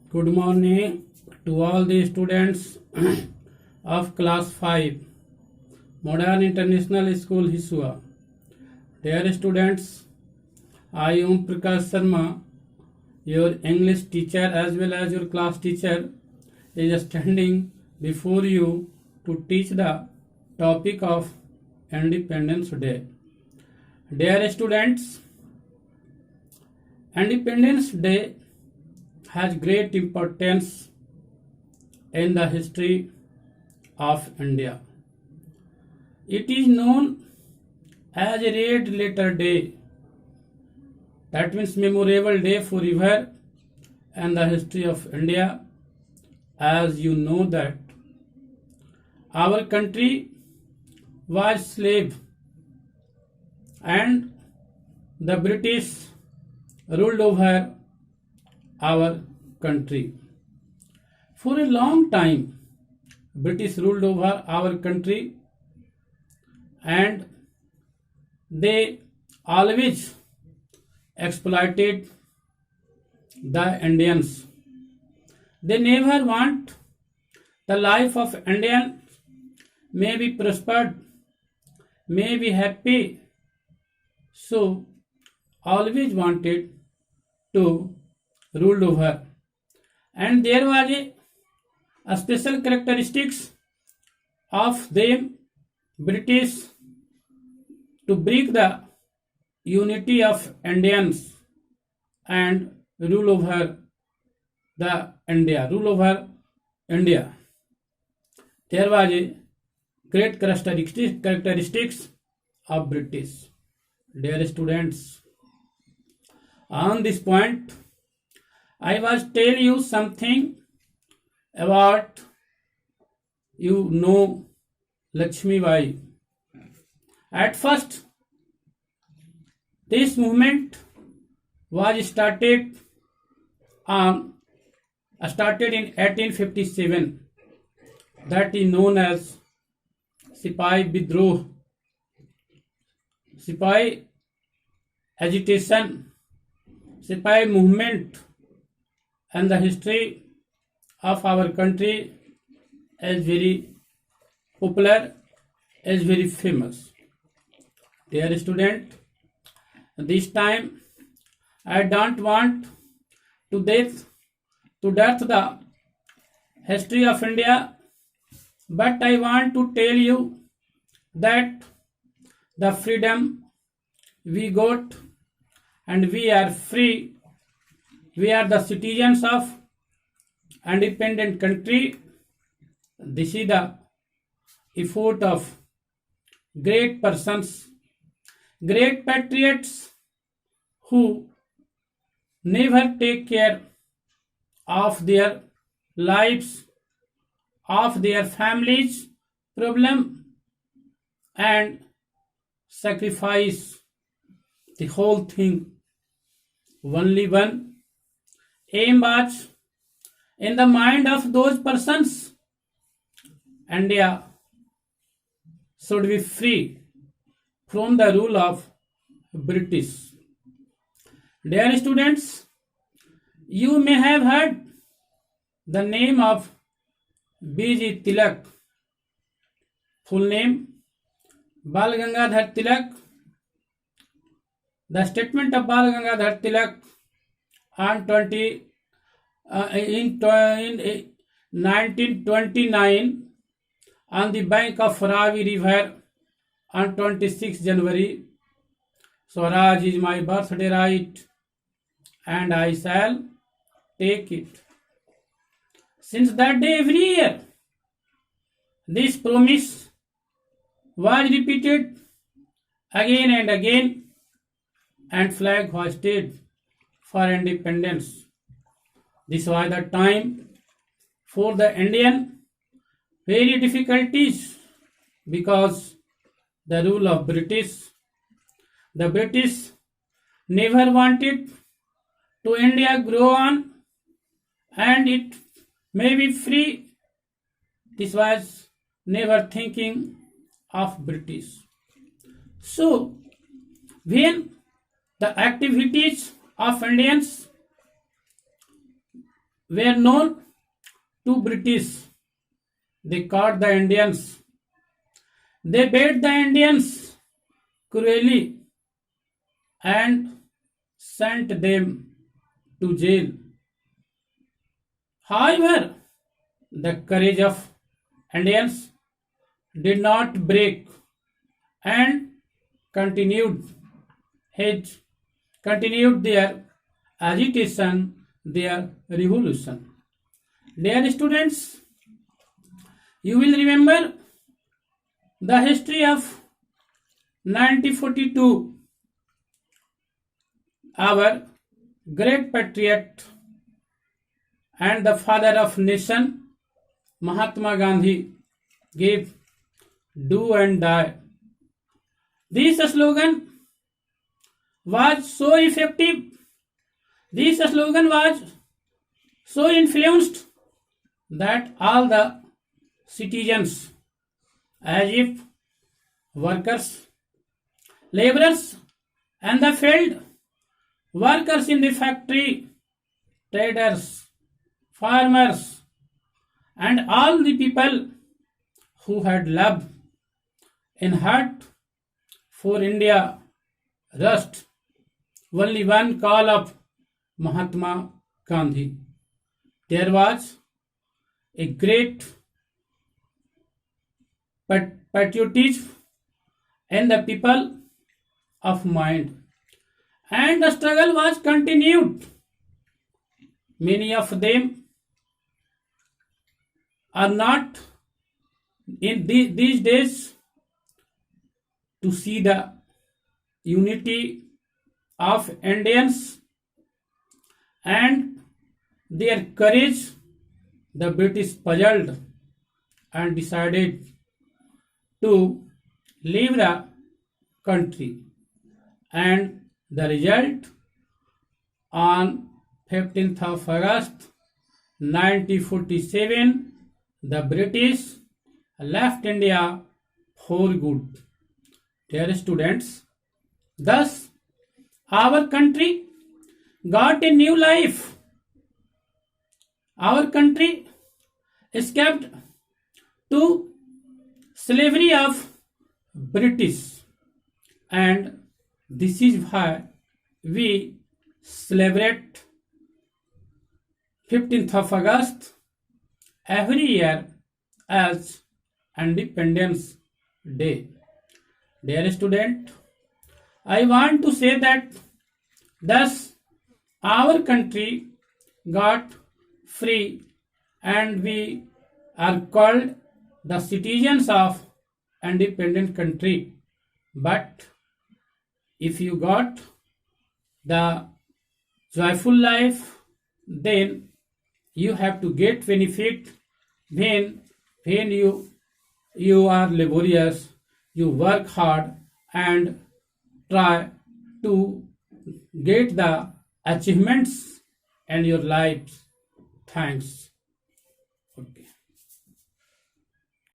Good morning to all the students of class 5 Modern International School Hisua. Dear students, I am Prakash Sharma, your English teacher as well as your class teacher, is standing before you to teach the topic of Independence Day. Dear students, Independence Day has great importance in the history of India. It is known as a Red Letter Day, that means memorable day forever in the history of India. As you know that our country was slave and the British ruled over our country. For a long time, British ruled over our country and they always exploited the Indians. They never want the life of Indian may be prospered, may be happy. So always wanted to rule over. And there was a special characteristics of them British to break the unity of Indians and rule over rule over India. There was a great characteristics of British. Dear students, on this point, I was tell you something about Lakshmi Bai. At first, this movement was started in 1857. That is known as Sipai Bidroh, Sipai agitation, Sipai movement, and the history of our country is very popular, is very famous. Dear student, this time I don't want to death the history of India, but I want to tell you that the freedom we got and we are free. We are the citizens of independent country. This is the effort of great persons, great patriots who never take care of their lives, of their families' problem, and sacrifice the whole thing. Only one aim was in the mind of those persons: India should be free from the rule of British. Dear students, you may have heard the name of B.G. Tilak. Full name Bal Gangadhar Tilak. The statement of Bal Gangadhar Tilak in 1929 on the bank of Ravi River on 26 January. Swaraj is my birthday right and I shall take it. Since that day, every year, this promise was repeated again and again, and flag hoisted for independence. This was the time for the Indian very difficulties because the rule of British. The British never wanted to India grow on and it may be free. This was never thinking of British. So when the activities of Indians were known to British. They caught the Indians. They beat the Indians cruelly and sent them to jail. However, the courage of Indians did not break and continued his continued their agitation, their revolution. Dear students, you will remember the history of 1942. Our great patriot and the father of nation, Mahatma Gandhi, gave do and die. This slogan was so effective. This slogan was so influenced that all the citizens, as if workers, laborers, and the field workers in the factory, traders, farmers, and all the people who had love in heart for India rushed only one call of Mahatma Gandhi. There was a great patriotism in the people of mind, and the struggle was continued. Many of them are not in these days to see the unity of Indians and their courage. The British puzzled and decided to leave the country, and the result, on 15th of August 1947, the British left India for good. Dear students, thus our country got a new life. Our country escaped to slavery of British, and this is why we celebrate 15th of August every year as Independence Day. Dear student, I want to say that thus our country got free and we are called the citizens of independent country. But if you got the joyful life, then you have to get benefit when you are laborious, you work hard and try to get the achievements in your life. Thanks.